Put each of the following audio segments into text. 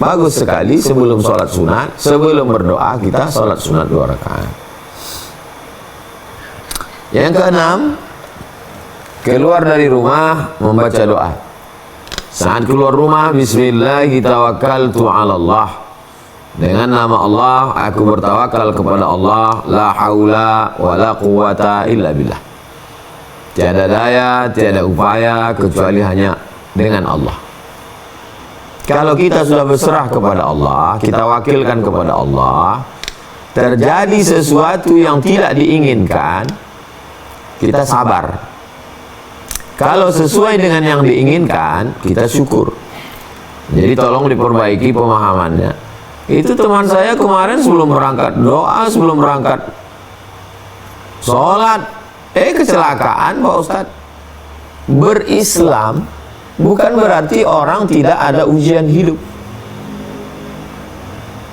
bagus sekali sebelum sholat sunat, sebelum berdoa kita sholat sunat 2 rakaat. Yang keenam, keluar dari rumah membaca doa. Saat keluar rumah, bismillahi tawakkaltu ala Allah. Dengan nama Allah aku bertawakal kepada Allah, la haula wa la quwata illa billah. Tiada daya, tiada upaya kecuali hanya dengan Allah. Kalau kita sudah berserah kepada Allah, kita wakilkan kepada Allah, terjadi sesuatu yang tidak diinginkan, kita sabar. Kalau sesuai dengan yang diinginkan, kita syukur. Jadi tolong diperbaiki pemahamannya. Itu teman saya kemarin sebelum berangkat doa, sebelum berangkat sholat, kecelakaan Pak Ustadz. Berislam bukan berarti orang tidak ada ujian hidup.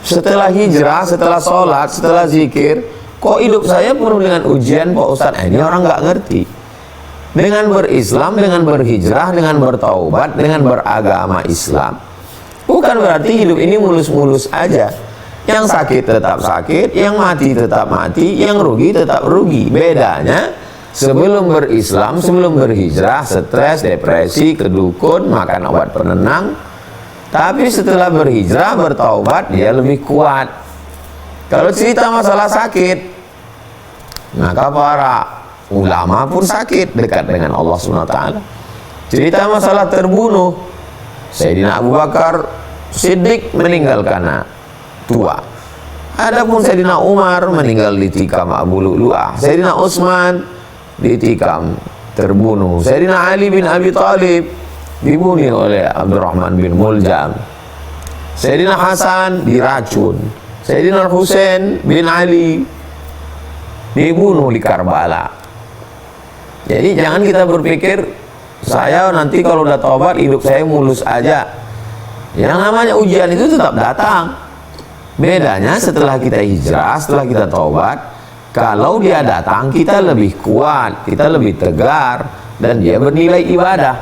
Setelah hijrah, setelah sholat, setelah zikir, kok hidup saya penuh dengan ujian Pak Ustadz? Ini orang nggak ngerti. Dengan berislam, dengan berhijrah, dengan bertaubat, dengan beragama Islam, bukan berarti hidup ini mulus-mulus aja. Yang sakit tetap sakit, yang mati tetap mati, yang rugi tetap rugi. Bedanya, sebelum berislam, sebelum berhijrah, stres, depresi, kedukun, makan obat penenang. Tapi setelah berhijrah, bertaubat, dia lebih kuat. Kalau cerita masalah sakit, maka para ulama pun sakit dekat dengan Allah SWT. Cerita masalah terbunuh, Sayyidina Abu Bakar Siddiq meninggal karena tua. Adapun Sayyidina Umar meninggal ditikam Abu Lu'lu'ah. Sayyidina Utsman ditikam, terbunuh. Sayyidina Ali bin Abi Thalib dibunuh oleh Abdurrahman bin Muljam. Sayyidina Hasan diracun. Sayyidina Husain bin Ali dibunuh di Karbala. Jadi jangan kita berpikir saya nanti kalau udah taubat hidup saya mulus aja. Yang namanya ujian itu tetap datang. Bedanya setelah kita hijrah, setelah kita taubat, kalau dia datang kita lebih kuat, kita lebih tegar, dan dia bernilai ibadah.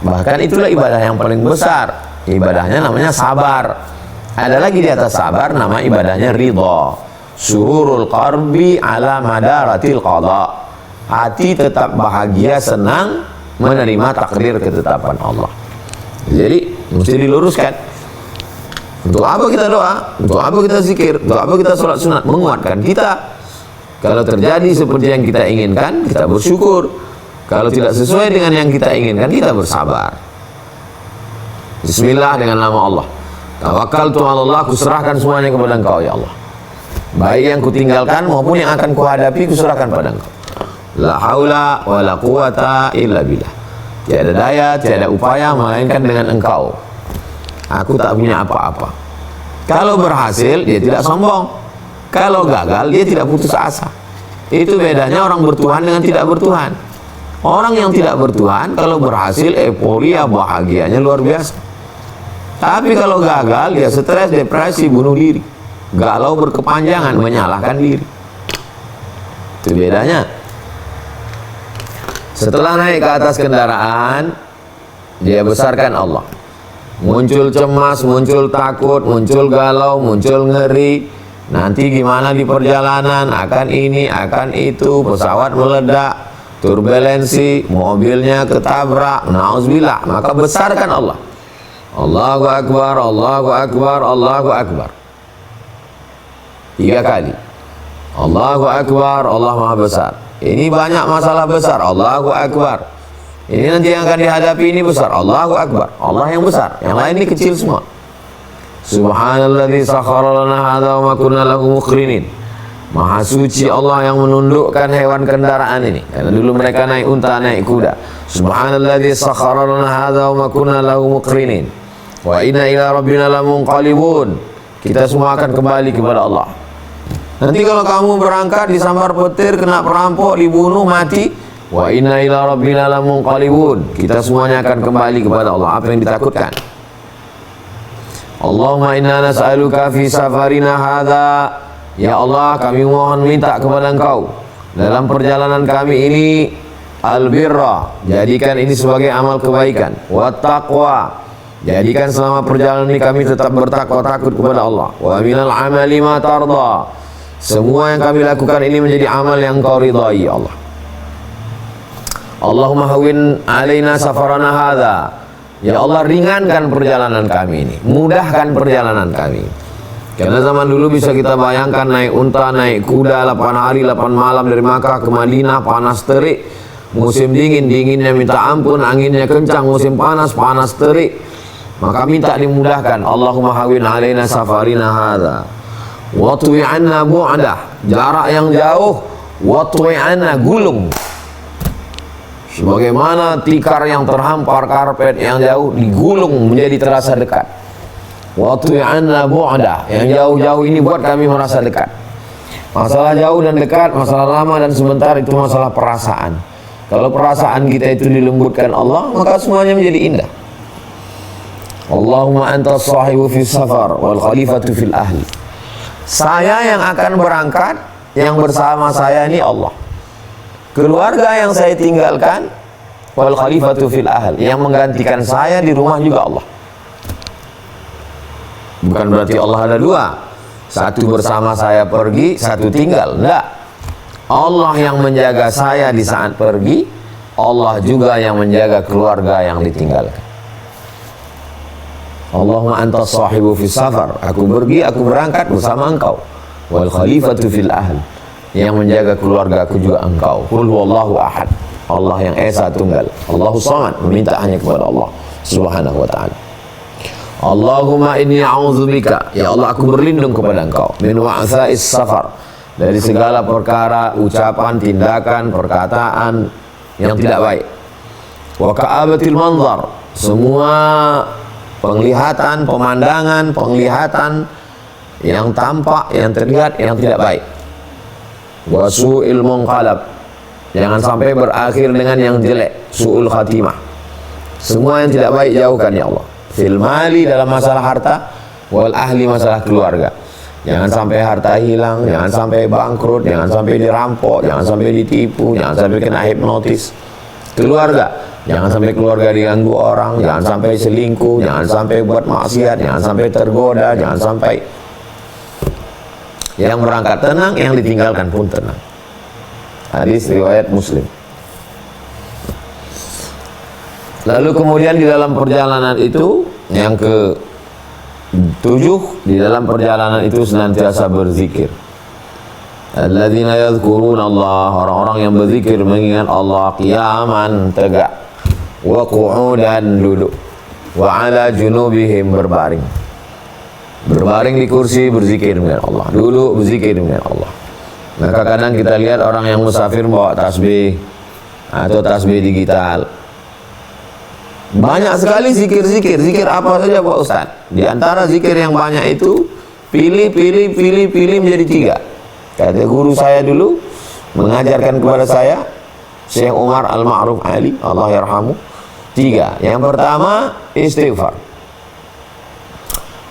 Bahkan itulah ibadah yang paling besar. Ibadahnya namanya sabar. Ada lagi di atas sabar, nama ibadahnya ridha. Sururul qalbi ala madaratil qada. Hati tetap bahagia, senang menerima takdir ketetapan Allah. Jadi mesti diluruskan. Untuk apa kita doa? Untuk apa kita zikir? Untuk apa kita sholat sunat? Menguatkan kita. Kalau terjadi seperti yang kita inginkan, kita bersyukur. Kalau tidak sesuai dengan yang kita inginkan, kita bersabar. Bismillah, dengan nama Allah. Tawakkaltu 'ala Allah, kuserahkan semuanya kepada Engkau ya Allah. Baik yang kutinggalkan maupun yang akan kuhadapi, kuserahkan pada Engkau. La haula wa la quwata illa billah. Tiada daya, tiada upaya melainkan dengan Engkau. Aku tak punya apa-apa. Kalau berhasil, dia tidak sombong. Kalau gagal, dia tidak putus asa. Itu bedanya orang bertuhan dengan tidak bertuhan. Orang yang tidak bertuhan, kalau berhasil, euforia, bahagianya luar biasa. Tapi kalau gagal, dia stres, depresi, bunuh diri. Galau berkepanjangan, menyalahkan diri. Itu bedanya. Setelah naik ke atas kendaraan, dia besarkan Allah. Muncul cemas, muncul takut, muncul galau, muncul ngeri. Nanti gimana di perjalanan, akan ini, akan itu, pesawat meledak, turbulensi, mobilnya ketabrak, na'udzubillah. Maka besarkan Allah. Allahu Akbar, Allahu Akbar, Allahu Akbar. 3 kali. Allahu Akbar, Allah Maha Besar. Ini banyak masalah besar, Allahu Akbar. Ini nanti yang akan dihadapi ini besar, Allahu Akbar. Allah yang besar, yang lain ini kecil semua. Subhanalladzi sakhkhara lana hadza wa ma kunna lahu muqrinin. Maha suci Allah yang menundukkan hewan kendaraan ini. Karena dulu mereka naik unta, naik kuda. Subhanalladzi sakhkhara lana hadza wa ma kunna lahu muqrinin. Wa inna ila rabbina lamunqalibun. Kita semua akan kembali kepada Allah. Nanti kalau kamu berangkat disambar petir, kena perampok, dibunuh, mati, wa inna ila rabbina lamunqalibun. Kita semuanya akan kembali kepada Allah. Apa yang ditakutkan? Allahumma inna nas'aluka fi safarina hadza. Ya Allah, kami mohon minta kepada Engkau dalam perjalanan kami ini albirra, jadikan ini sebagai amal kebaikan, wa taqwa, Jadikan selama perjalanan ini kami tetap bertakwa takut kepada Allah. Wa minal amali ma tarda. Semua yang kami lakukan ini menjadi amal yang Kau ridai, ya Allah. Allahumma hawin alaina safarana hadha. Ya Allah, ringankan perjalanan kami ini, mudahkan perjalanan kami. Karena zaman dulu bisa kita bayangkan naik unta, naik kuda 8 hari 8 malam dari Makkah ke Madinah, panas terik. Musim dingin, dinginnya minta ampun, anginnya kencang. Musim panas, panas terik. Maka minta dimudahkan. Allahumma hawin alaina safarina hadha watwi anna bu'dah, jarak yang jauh, watwi anna, gulung. Sebagaimana tikar yang terhampar, karpet yang jauh digulung menjadi terasa dekat. Watwi anna bu'dah, yang jauh-jauh ini buat kami merasa dekat. Masalah jauh dan dekat, masalah lama dan sebentar, itu masalah perasaan. Kalau perasaan kita itu dilembutkan Allah, maka semuanya menjadi indah. Allahumma anta sahibu fis safar wal khalifatu fil ahli. Saya yang akan berangkat, yang bersama saya ini Allah. Keluarga yang saya tinggalkan, wal khalifatu fil ahl, yang menggantikan saya di rumah juga Allah. Bukan berarti Allah ada dua, satu bersama saya pergi, satu tinggal. Enggak. Allah yang menjaga saya di saat pergi, Allah juga yang menjaga keluarga yang ditinggalkan. Allahumma anta sahibu fis safar, aku pergi, aku berangkat bersama engkau. Wal khalifatu fil ahl, yang menjaga keluarga aku juga engkau. Qul huwallahu ahad, Allah yang esa tunggal, Allahu samad, meminta hanya kepada Allah subhanahu wa ta'ala. Allahumma inni a'udzubika, ya Allah aku berlindung kepada engkau, min wa'tha'is safar, dari segala perkara, ucapan, tindakan, perkataan yang tidak baik. Wa ka'abatil manzar, semua penglihatan, pemandangan, penglihatan yang tampak, yang terlihat, yang tidak baik. Wa su'il munqalab, jangan sampai berakhir dengan yang jelek, su'ul khatimah. Semua yang tidak baik jauhkan ya Allah. Fil mali, dalam masalah harta, wal ahli, masalah keluarga. Jangan sampai harta hilang, jangan sampai bangkrut, jangan sampai dirampok, jangan sampai ditipu, jangan sampai kena hipnotis. Keluarga, jangan sampai keluarga diganggu orang, jangan sampai selingkuh, jangan sampai buat maksiat, jangan sampai tergoda, jangan sampai. Yang berangkat tenang, yang ditinggalkan pun tenang. Hadis riwayat Muslim. Lalu kemudian di dalam perjalanan itu, yang ke-7, di dalam perjalanan itu senantiasa berzikir. Alladzina yadhkuruna Allah, orang-orang yang berzikir mengingat Allah qiyaman, tegak, wa qu'udan, duduk, wa ala junubihim, berbaring. Berbaring di kursi berzikir dengan Allah, duduk berzikir dengan Allah. Maka kadang kita lihat orang yang musafir bawa tasbih atau tasbih digital. Banyak sekali zikir-zikir, zikir apa saja Pak Ustaz. Di antara zikir yang banyak itu, pilih menjadi 3. Kata guru saya dulu, mengajarkan kepada saya, Syekh Umar Al-Ma'ruf Ali, Allah yarhamu, 3. Yang pertama, istighfar.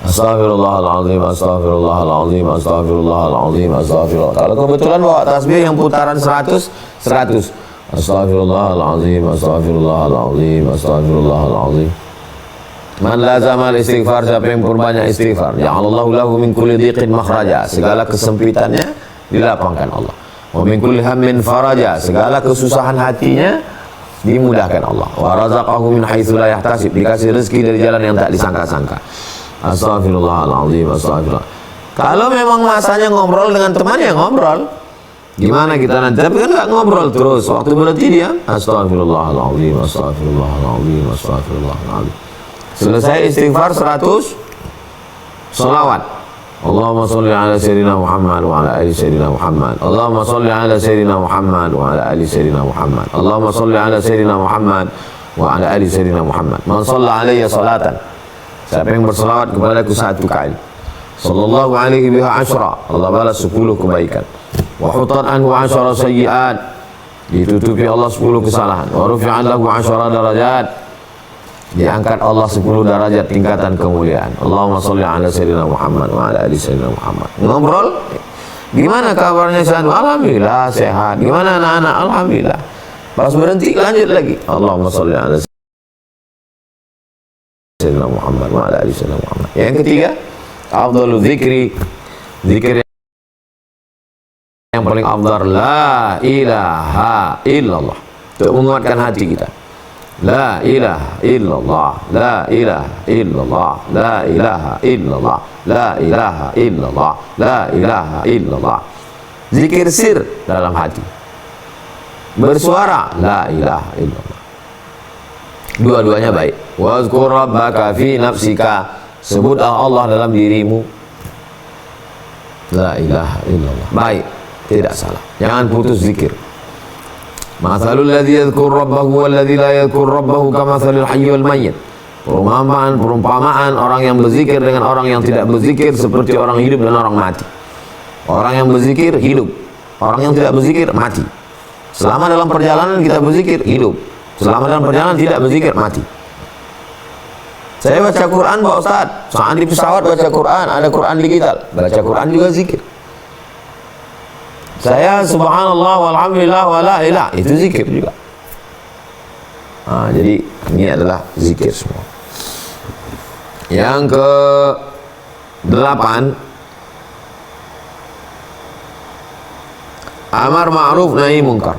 Astaghfirullahaladzim, astaghfirullahaladzim, astaghfirullahaladzim, astaghfirullah. Kalau kebetulan bawa tasbih yang putaran 100. Astaghfirullahaladzim, astaghfirullahaladzim, astaghfirullahaladzim. Man lazama al-istighfar, siapa yang perbanyak istighfar, ja'alallahu lahu min kulli dhiqin makhraja, segala kesempitannya dilapangkan Allah. Wa min kulli hammin faraja, segala kesusahan hatinya dimudahkan Allah. Wa razaqahu min haitsu la yahtasib, dikasih rezeki dari jalan yang tak disangka-sangka. Astaghfirullahaladzim, astaghfirullah. Kalau memang masanya ngobrol dengan teman, ya ngobrol. Gimana kita nanti? Tapi kan nggak ngobrol terus. Waktu berhenti dia astaghfirullahaladzim, astaghfirullahaladzim, astaghfirullahaladzim. Selesai istighfar 100, salawat. Allahumma sholli ala sayyidina Muhammad wa ala ali sayyidina Muhammad. Allahumma sholli ala sayyidina Muhammad wa ala ali sayyidina Muhammad. Allahumma sholli ala sayyidina Muhammad wa ala ali sayyidina Muhammad. Man shalla alayya salatan, siapa yang bersalawat kepadaku 1 kali, sallallahu alaihi biha 10, Allah balas 10 kebaikan. Wa hutat anhu 10 sayyi'at, ditutupi Allah 10 kesalahan. Wa rufi'an lahu 10 darajat, diangkat Allah 10 derajat tingkatan kemuliaan. Allahumma sholli ala sayyidina Muhammad wa ala ali sayyidina Muhammad. Ngobrol, gimana kabarnya Syahdu? Alhamdulillah sehat. Gimana anak-anak? Alhamdulillah. Pas berhenti lanjut lagi. Allahumma sholli ala sayyidina sayyidina Muhammad wa ala ali sayyidina Muhammad. Yang ketiga, afdhalul dzikri, zikir yang paling afdal la ilaha illallah. Untuk menguatkan hati kita. La ilaha illallah, la ilaha illallah, la ilaha illallah, la ilaha illallah, la ilaha illallah. Zikir sir dalam hati. Bersuara la ilaha illallah. Dua-duanya baik. Wazkur rabbaka fi nafsika, sebutlah Allah dalam dirimu. La ilaha illallah. Baik, tidak salah. Jangan putus zikir. Mathalul ladzi yadhkur rabbahu wal ladzi la yadhkur rabbahu kamathalil hayy wal mayyit. Perumpamaan orang yang berzikir dengan orang yang tidak berzikir seperti orang hidup dan orang mati. Orang yang berzikir hidup, orang yang tidak berzikir mati. Selama dalam perjalanan kita berzikir hidup, selama dalam perjalanan tidak berzikir mati. Saya baca Quran Pak Ustaz, saat di pesawat baca Quran, ada Quran digital, baca Quran juga zikir. Saya subhanallah walhamdulillah wala ilah, itu zikir juga. Jadi ini adalah zikir semua. Yang ke 8, amar ma'ruf nahi munkar.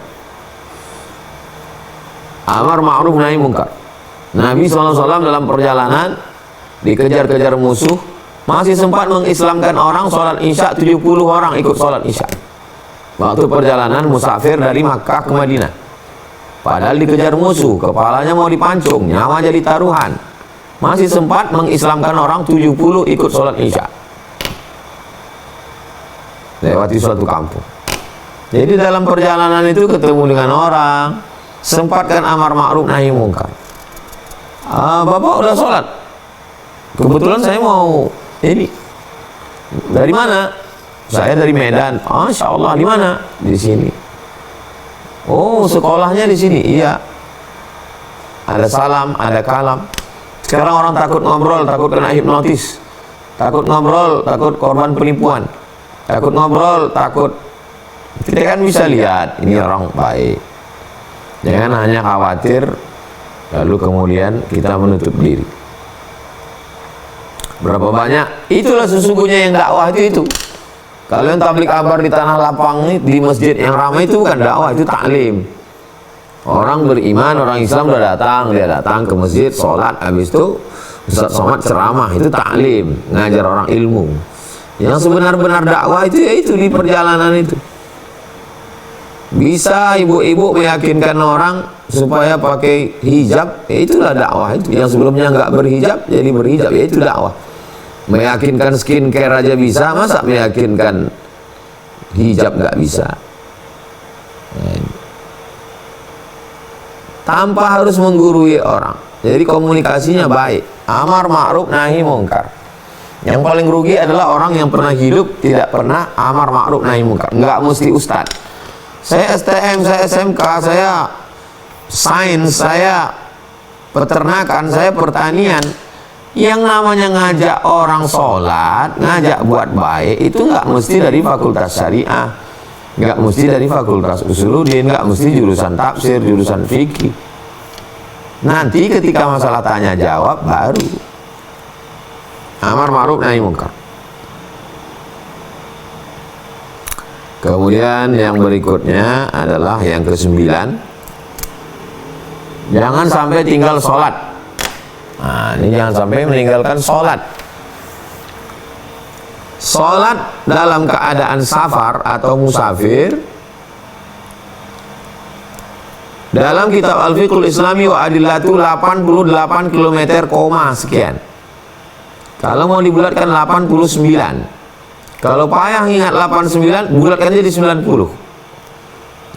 Amar ma'ruf nahi munkar. Nabi SAW dalam perjalanan dikejar-kejar musuh, masih sempat mengislamkan orang. Sholat isya 70 orang ikut sholat isya waktu perjalanan musafir dari Makkah ke Madinah. Padahal dikejar musuh, kepalanya mau dipancung, nyawa jadi taruhan, masih sempat mengislamkan orang 70 ikut sholat isya lewati suatu kampung. Jadi dalam perjalanan itu ketemu dengan orang, sempatkan amar ma'ruf nahi munkar. Bapak udah sholat, kebetulan saya mau ini. Dari mana? Saya dari Medan. Masya Allah, di mana? Di sini. Oh, sekolahnya di sini. Iya. Ada salam, ada kalam. Sekarang orang takut ngobrol, takut kena hipnotis. Takut ngobrol, takut korban penipuan. Takut ngobrol, takut. Kita kan bisa lihat ini orang baik. Jangan hanya khawatir lalu kemudian kita menutup diri. Berapa banyak? Itulah sesungguhnya yang dakwah itu. Kalian tablik kabar di tanah lapang ini, di masjid yang ramai itu bukan dakwah, itu taklim. Orang beriman, orang Islam udah datang, dia datang ke masjid, sholat, habis itu Ustaz Somad ceramah, itu taklim, ngajar orang ilmu. Yang sebenar-benar dakwah itu ya itu di perjalanan itu. Bisa ibu-ibu meyakinkan orang supaya pakai hijab, ya itulah dakwah itu. Yang sebelumnya nggak berhijab jadi berhijab, ya itu dakwah. Meyakinkan skincare aja bisa, masa meyakinkan hijab nggak bisa? Tanpa harus menggurui orang. Jadi komunikasinya baik. Amar ma'ruf nahi munkar. Yang paling rugi adalah orang yang pernah hidup tidak pernah amar ma'ruf nahi munkar. Nggak mesti ustad. Saya STM, saya SMK, saya sains, saya peternakan, saya pertanian. Yang namanya ngajak orang sholat, ngajak buat baik, itu nggak mesti dari fakultas syariah, nggak mesti dari fakultas usuluddin, nggak mesti jurusan tafsir, jurusan fikih. Nanti ketika masalah tanya jawab baru amar ma'ruf nahi munkar. Kemudian yang berikutnya adalah yang ke-9, jangan sampai tinggal sholat. Nah, ini jangan sampai meninggalkan sholat. Sholat dalam keadaan safar atau musafir. Dalam kitab Al-Fiqhul Islami wa Adillatu 88 km, sekian. Kalau mau dibulatkan 89. Kalau payah ingat 89, bulatkan jadi 90.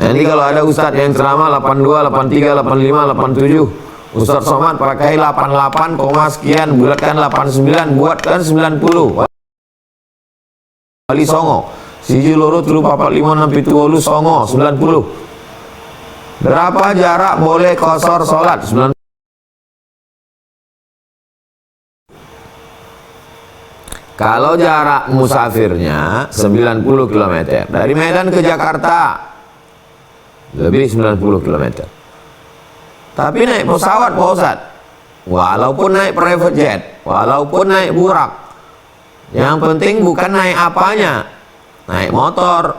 Nanti kalau ada ustadz yang ceramah 82, 83, 85, 87, Ustaz Somad pakai 88, sekian, bulatkan 89, buatkan 90. Wali Songo, siji loro telu papat lima enam pitu wolu songo 90. Berapa jarak boleh qashar sholat? 90. Kalau jarak musafirnya 90 km dari Medan ke Jakarta, lebih 90 km. Tapi naik pesawat Pak Ustaz, walaupun naik private jet, walaupun naik burak, yang penting bukan naik apanya, naik motor,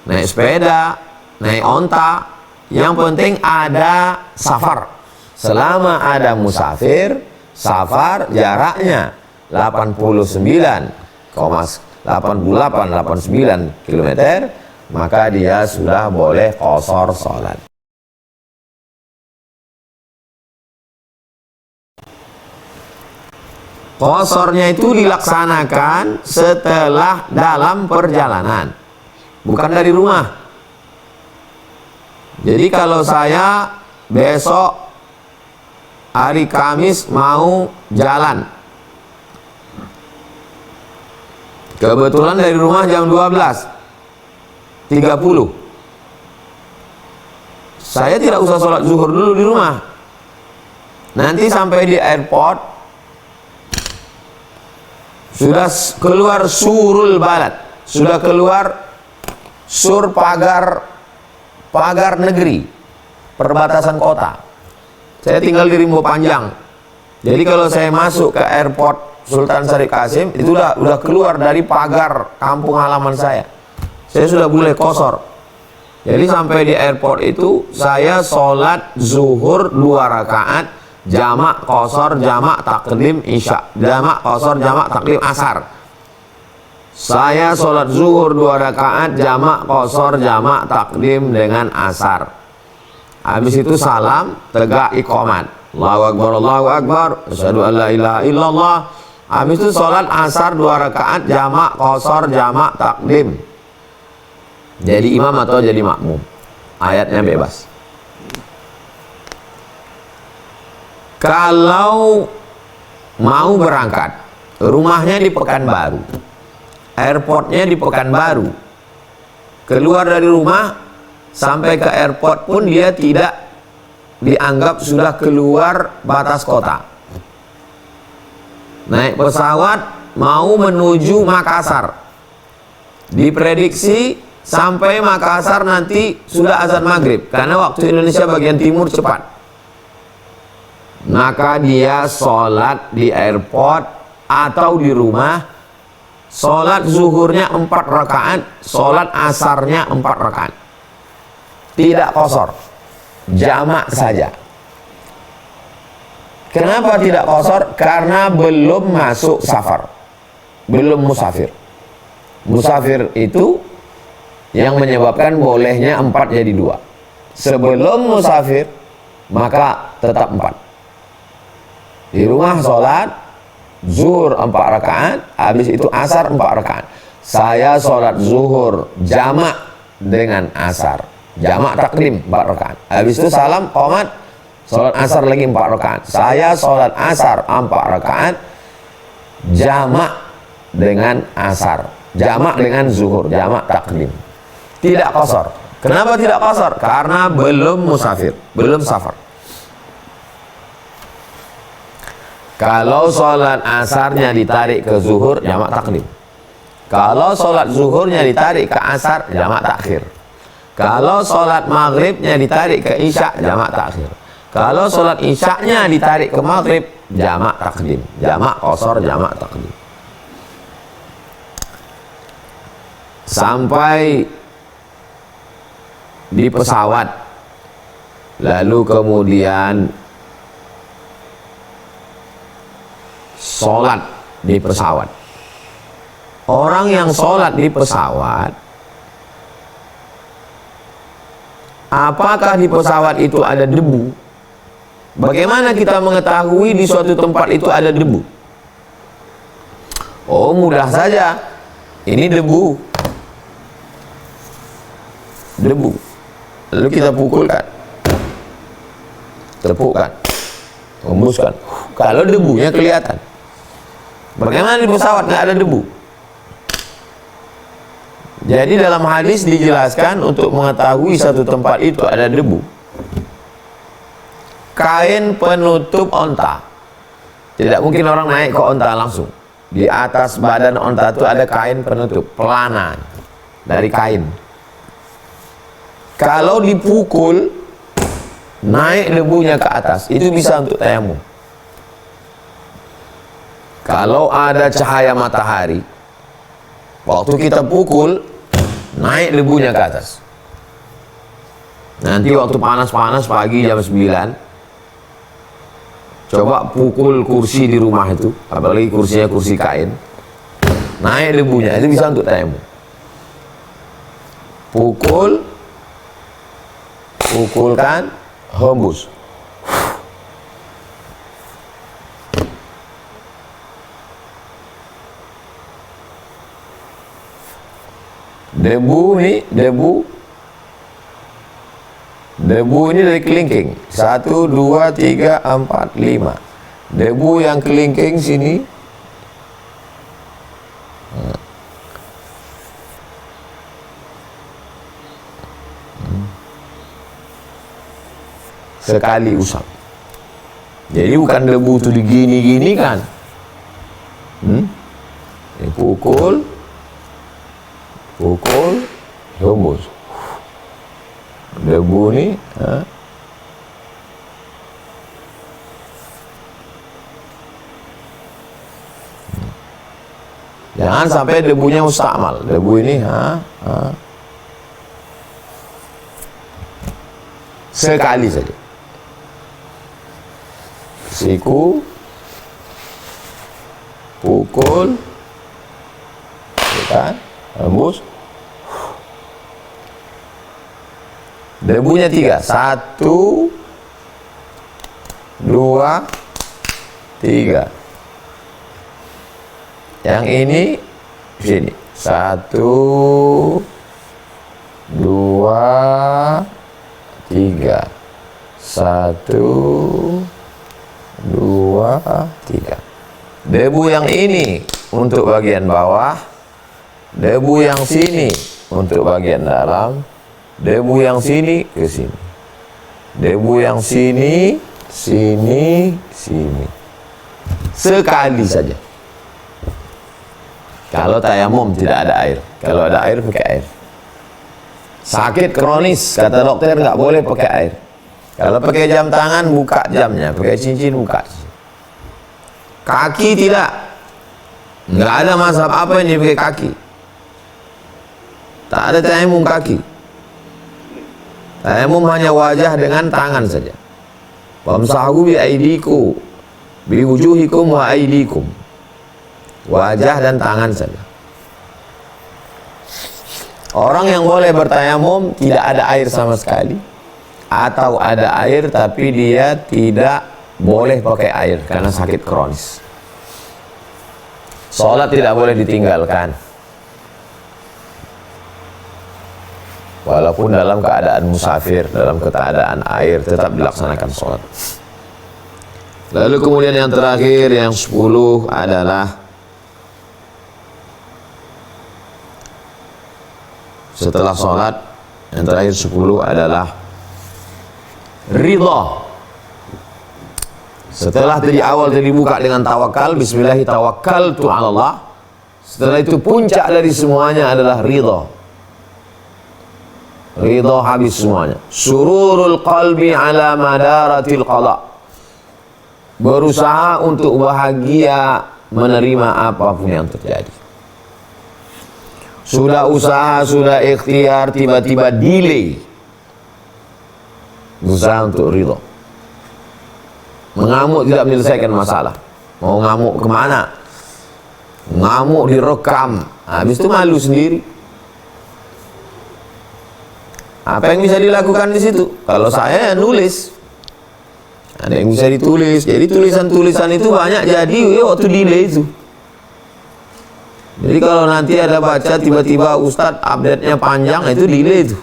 naik sepeda, naik onta, yang penting ada safar. Selama ada musafir, safar jaraknya 89,89 km, maka dia sudah boleh qashar salat. Qasharnya itu dilaksanakan setelah dalam perjalanan, bukan dari rumah. Jadi kalau saya besok hari Kamis mau jalan, kebetulan dari rumah jam 12.30, saya tidak usah sholat zuhur dulu di rumah. Nanti sampai di airport sudah keluar surul balad, sudah keluar sur pagar negeri, perbatasan kota. Saya tinggal di Rimbo Panjang. Jadi kalau saya masuk ke airport Sultan Syarif Kasim, itu udah keluar dari pagar kampung halaman saya. Saya sudah boleh qashar. Jadi sampai di airport itu saya sholat zuhur 2 rakaat, jamak qashar, jamak takdim isya, jamak qashar, jamak takdim asar. Saya sholat zuhur 2 rakaat, jamak qashar, jamak takdim dengan asar. Habis itu salam, tegak iqamat, Allahu Akbar, Allahu Akbar, asyhadu an la ilaha illallah. Habis itu sholat asar 2 rakaat, jamak qashar, jamak takdim. Jadi imam atau jadi makmum, ayatnya bebas. Kalau mau berangkat, rumahnya di Pekanbaru, airportnya di Pekanbaru, keluar dari rumah sampai ke airport pun dia tidak dianggap sudah keluar batas kota. Naik pesawat mau menuju Makassar, diprediksi sampai Makassar nanti sudah azan maghrib, karena waktu Indonesia bagian timur cepat. Maka dia sholat di airport atau di rumah, sholat zuhurnya 4 rakaat, sholat asarnya 4 rakaat. Tidak qashar, jamak saja. Kenapa tidak qashar? Karena belum masuk safar, belum musafir. Musafir itu yang menyebabkan bolehnya 4 jadi 2. Sebelum musafir maka tetap 4. Di rumah sholat zuhur 4 rakaat, habis itu asar 4 rakaat. Saya sholat zuhur jamak dengan asar, jamak takdim 4 rakaat. Habis itu salam, qomat, sholat asar lagi 4 rakaat. Saya sholat asar 4 rakaat, jamak dengan asar, jamak dengan zuhur, jamak takdim. Tidak qashar. Kenapa tidak qashar? Karena belum musafir, belum safar. Kalau sholat asarnya ditarik ke zuhur, jamak takdim. Kalau sholat zuhurnya ditarik ke asar, jamak takhir. Kalau sholat maghribnya ditarik ke isya, jamak takhir. Kalau sholat isyaknya ditarik ke maghrib, jamak takdim. Jamak qashar, jamak takdim. Sampai di pesawat, lalu kemudian sholat di pesawat. Orang yang sholat di pesawat, apakah di pesawat itu ada debu? Bagaimana kita mengetahui di suatu tempat itu ada debu? Oh, mudah saja. Ini debu. Debu. Lalu kita pukulkan, tepukkan, hembuskan. Kalau debunya kelihatan. Bagaimana di pesawat nggak ada debu? Jadi dalam hadis dijelaskan untuk mengetahui satu tempat itu ada debu, kain penutup onta. Tidak mungkin orang naik ke onta langsung. Di atas badan onta itu ada kain penutup, pelana dari kain. Kalau dipukul, naik debunya ke atas, itu bisa untuk tayamum. Kalau ada cahaya matahari, waktu kita pukul, naik debunya ke atas. Nanti waktu panas-panas pagi jam 9, coba pukul kursi di rumah itu, apalagi kursinya kursi kain, naik debunya, itu bisa untuk tayamum. Pukulkan, hembus. Debu ini dari kelingking. 1, 2, 3, 4, 5. Debu yang kelingking sini. Sekali usap. Jadi bukan debu itu digini-gini kan. Ini pukul, hembus. Debu ni jangan sampai debunya mustakmal. Debu ini sekali saja. Siku, pukul, kan, hembus. Debunya 3. 1, 2, 3. Yang ini sini. 1, 2, 3. 1, 2, 3. Debu yang ini untuk bagian bawah, debu yang sini untuk bagian dalam, debu yang sini ke sini, debu yang sini, sini. Sekali saja. Kalau tayamum tidak ada air. Kalau ada air, pakai air. Sakit kronis, kata dokter nggak boleh pakai air. Kalau pakai jam tangan, buka jamnya. Pakai cincin, buka. Kaki tidak. Nggak ada mazhab apa yang dipakai kaki. Tak ada tayamum kaki. Tayamum hanya wajah dengan tangan saja. Wamsahu bi aidikum, bi wujuhikum wa aidikum. Wajah dan tangan saja. Orang yang boleh bertayamum tidak ada air sama sekali, atau ada air tapi dia tidak boleh pakai air karena sakit kronis. Salat tidak boleh ditinggalkan, walaupun dalam keadaan musafir, dalam keadaan air, tetap dilaksanakan sholat. Lalu kemudian yang terakhir, yang 10 adalah setelah sholat, yang terakhir 10 adalah ridha. Setelah tadi awal tadi buka dengan tawakal, bismillahi tawakkaltu 'ala Allah. Setelah itu puncak dari semuanya adalah ridha. Ridha habis semuanya. Sururul qalbi ala madaratil qada. Berusaha untuk bahagia menerima apapun yang terjadi. Sudah usaha, sudah ikhtiar, tiba-tiba delay. Berusaha untuk ridha. Mengamuk tidak menyelesaikan masalah. Mau ngamuk kemana? Ngamuk direkam. Habis itu malu sendiri. Apa yang bisa dilakukan di situ? Kalau saya nulis, ada yang bisa ditulis. Jadi tulisan-tulisan itu banyak jadi waktu delay itu. Jadi kalau nanti ada baca tiba-tiba Ustadz update-nya panjang, itu delay itu.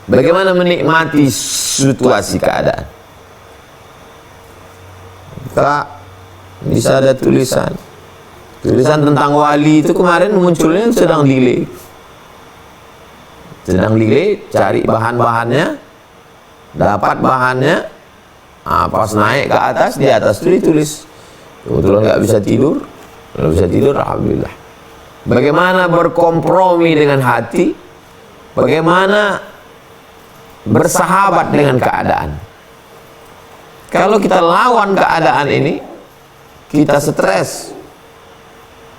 Bagaimana menikmati situasi keadaan? Kak, bisa ada tulisan tentang wali itu kemarin munculnya sedang delay. Cari bahan-bahannya, dapat bahannya, pas naik ke atas, di atas itu ditulis. Kebetulan nggak bisa tidur, kalau bisa tidur, alhamdulillah. Bagaimana berkompromi dengan hati, bagaimana bersahabat dengan keadaan. Kalau kita lawan keadaan ini, kita stres,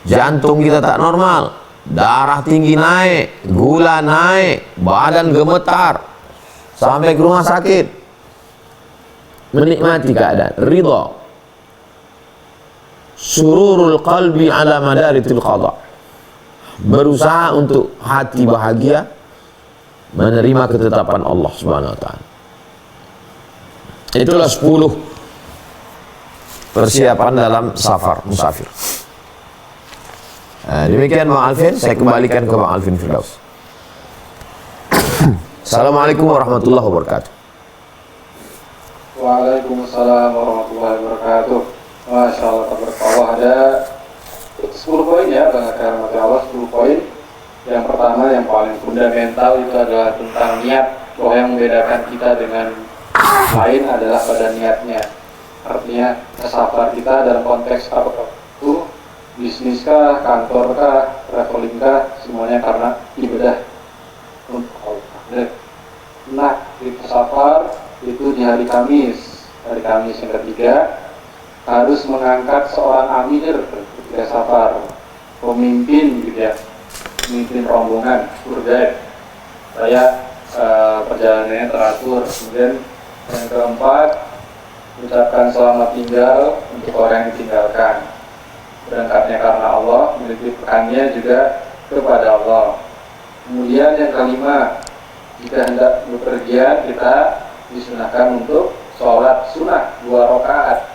jantung kita tak normal, darah tinggi naik, gula naik, badan gemetar, sampai ke rumah sakit. Menikmati keadaan, ridha, sururul qalbi ala madaritil qada, berusaha untuk hati bahagia menerima ketetapan Allah Subhanahu wa taala. Itulah 10 persiapan dalam musafir. Demikian Bang Alvin, saya kembalikan ke Bang Alvin Firdaus. Assalamualaikum warahmatullahi wabarakatuh. Waalaikumsalam warahmatullahi wabarakatuh. Masya Allah, tabarakallah. Ada 10 poin ya, Bang Akar, Allah, 10 poin. Yang pertama, yang paling fundamental itu adalah tentang niat. Bahwa yang membedakan kita dengan lain adalah pada niatnya. Artinya safar kita dalam konteks apa itu, bisnis kah, kantor kah, traveling kah, semuanya karena ibadah untuk Allah. Nah, kita safar itu di hari Kamis yang ketiga harus mengangkat seorang amir ketika safar, pemimpin gitu ya, pemimpin rombongan, tour guide. Saya perjalanannya teratur. Kemudian yang keempat, ucapkan selamat tinggal untuk orang yang ditinggalkan. Berangkatnya karena Allah, menitipkannya juga kepada Allah. Kemudian yang kelima, jika hendak bepergian kita disunahkan untuk sholat sunnah 2 rakaat.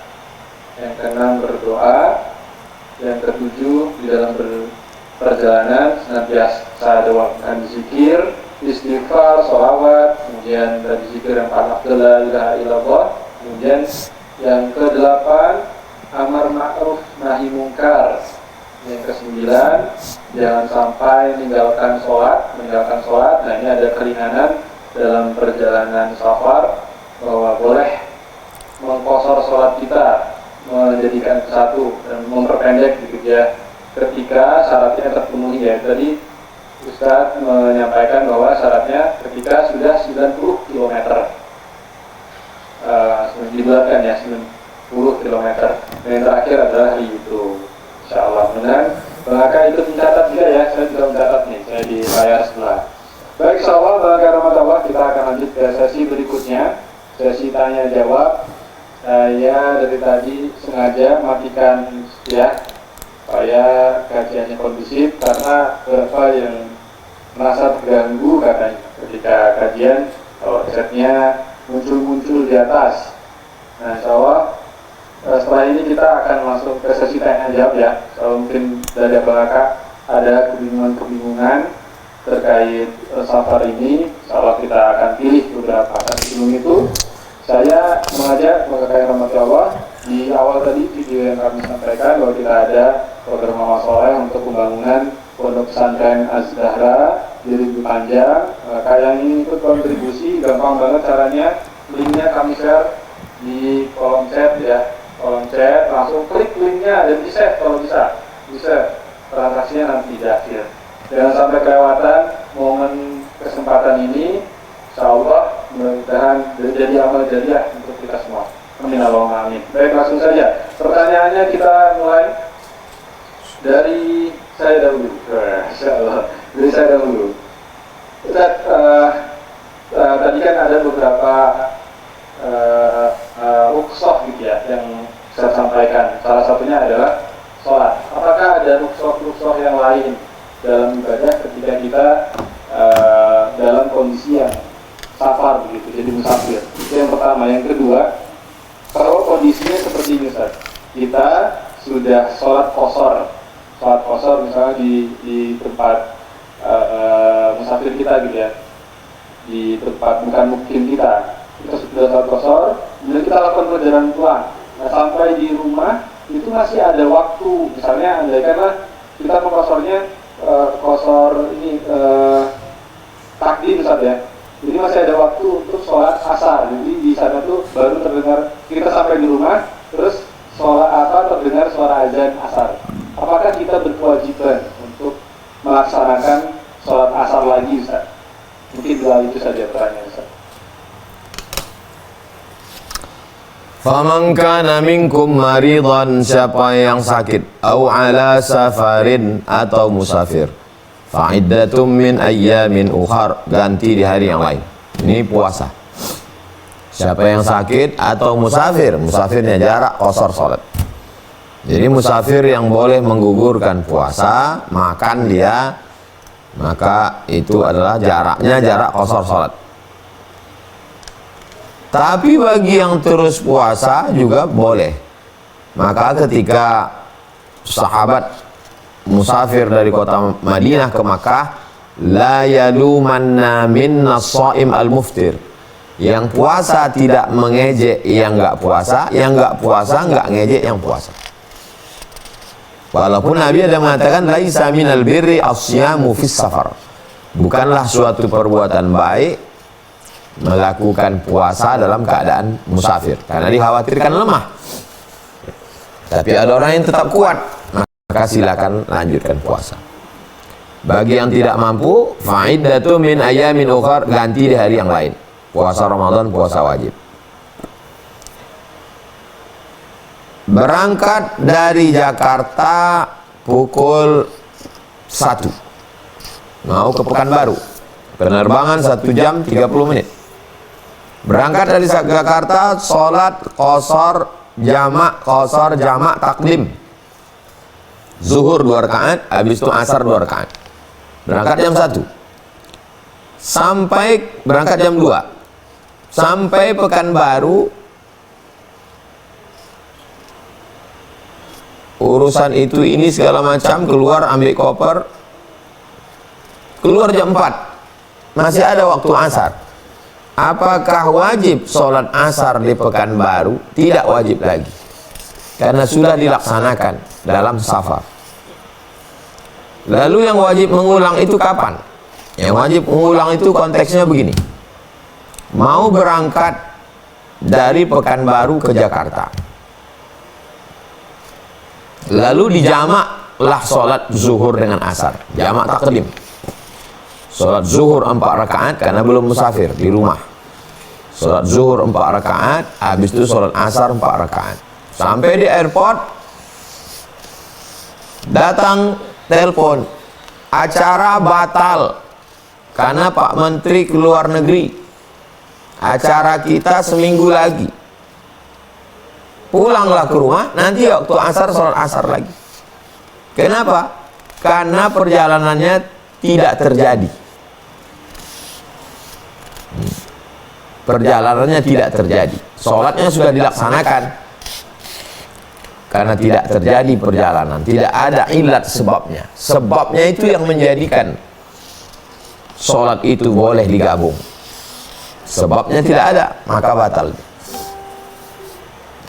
Yang keenam, berdoa. Yang ketujuh, di dalam perjalanan senantiasa doakan zikir, istighfar, sholawat. Kemudian dari zikir yang paling afdal, la ilaha illallah. Kemudian yang ke-8, amar ma'ruf nahi mungkar. Yang ke-9, jangan sampai meninggalkan sholat. Nah, ini ada keringanan dalam perjalanan safar, bahwa boleh mengkosor sholat kita, menjadikan satu dan memperpendek gitu ya, ketika syaratnya terpenuhi ya. Tadi Ustadz menyampaikan bahwa syaratnya ketika sudah 90 km, dibulatkan ya 90 km. Dan yang terakhir adalah hari itu, insya Allah. Benar, maka itu mencatat juga ya, saya juga mencatat nih, saya di layar sebelah. Baik, insya Allah, warahmatullahi, kita akan lanjut ke sesi berikutnya, sesi tanya jawab. Saya dari tadi sengaja matikan ya, supaya kajiannya kondusif, karena beberapa yang merasa terganggu katanya ketika kajian, kalau headsetnya muncul di atas. Nah, insya Allah setelah ini kita akan langsung ke sesi tanya jawab ya. Kalau mungkin dari Abang Aka ada kebingungan terkait safar ini, insya Allah kita akan pilih beberapa. Tapi sebelum itu saya mengajak Bapak Rahmat Allah, di awal tadi video yang kami sampaikan bahwa kita ada program Mama Soleh untuk pembangunan Pondok Pesantren Az-Zahra di Ribu Panjang. Kalian ini ikut kontribusi, gampang banget caranya. Linknya kami share di kolom chat ya, kolom chat, langsung klik linknya dan di save kalau bisa, transaksinya nanti di akhir. Jangan sampai kelewatan momen kesempatan ini. Insya Allah mudah-mudahan jadi amal jariah untuk kita semua. Amin Allahumma amin. Baik, langsung saja. Pertanyaannya kita mulai dari saya dahulu. Insya Allah dari saya dahulu. Ustaz, tadi kan ada beberapa rukhsah gitu ya yang saya sampaikan. Salah satunya adalah sholat. Apakah ada rukhsah yang lain dalam ibadah ketika kita dalam kondisi yang safar begitu, jadi musafir? Itu yang pertama. Yang kedua, kalau kondisinya seperti ini Ustaz, kita sudah sholat kosor misalnya di tempat musafir kita gitu ya, di tempat bukan mukim kita sudah sholat kosor, kemudian kita lakukan perjalanan pulang. Nah, sampai di rumah itu masih ada waktu, misalnya andaikanlah kita mengkosornya kosor ini takdim Ustaz ya. Jadi masih ada waktu untuk sholat asar. Jadi di sana tuh baru terdengar, kita sampai di rumah, terus terdengar suara azan asar. Apakah kita berkewajiban untuk melaksanakan sholat asar lagi Ustaz? Mungkin dua itu saja pertanyaan Ustaz. Faman kana minkum maridan, siapa yang sakit, au ala safarin, atau musafir, fa'iddatum min ayyamin ukhar, ganti di hari yang lain. Ini puasa. Siapa yang sakit atau musafir, musafirnya jarak qasar salat. Jadi musafir yang boleh menggugurkan puasa, makan dia, maka itu adalah jaraknya jarak qasar salat. Tapi bagi yang terus puasa juga boleh. Maka ketika sahabat musafir dari kota Madinah ke Makkah, la yalumanna minna shaim al-muftir. Yang puasa tidak mengejek yang enggak puasa, yang enggak puasa enggak ngejek yang puasa. Walaupun Nabi ada mengatakan laisa minal birri asyamu fis safar. Bukanlah suatu perbuatan baik melakukan puasa dalam keadaan musafir, karena dikhawatirkan lemah. Tapi ada orang yang tetap kuat, maka silakan lanjutkan puasa. Bagi yang tidak mampu, fa'iddatu min ayyamin ukhar, ganti di hari yang lain. Puasa Ramadan, puasa wajib. Berangkat dari Jakarta pukul 1, mau ke Pekanbaru, penerbangan 1 jam 30 menit. Berangkat dari Jakarta, sholat qasar jamak takdim. Zuhur 2 rakaat, habis itu asar 2 rakaat. Berangkat jam 1. Berangkat jam 2. Sampai Pekanbaru, urusan itu ini segala macam, keluar ambil koper, keluar jam 4. Masih ada waktu asar. Apakah wajib sholat asar di Pekanbaru? Tidak wajib lagi, karena sudah dilaksanakan dalam safar. Lalu yang wajib mengulang itu kapan? Yang wajib mengulang itu konteksnya begini. Mau berangkat dari Pekanbaru ke Jakarta, lalu dijamaklah sholat zuhur dengan asar, jamak takdim. Sholat zuhur 4 rakaat karena belum musafir di rumah. Sholat zuhur 4 rakaat, habis itu sholat asar 4 rakaat. Sampai di airport, datang telepon, acara batal karena Pak Menteri keluar negeri. Acara kita seminggu lagi. Pulanglah ke rumah, nanti waktu asar sholat asar lagi. Kenapa? Karena perjalanannya tidak terjadi. Perjalanannya tidak terjadi, sholatnya sudah dilaksanakan, karena tidak terjadi perjalanan, tidak ada ilat sebabnya. Sebabnya itu yang menjadikan sholat itu boleh digabung. Sebabnya tidak ada, maka batal.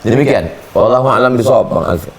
Demikian. Wallahu a'lam bishawab, Bang Alfi.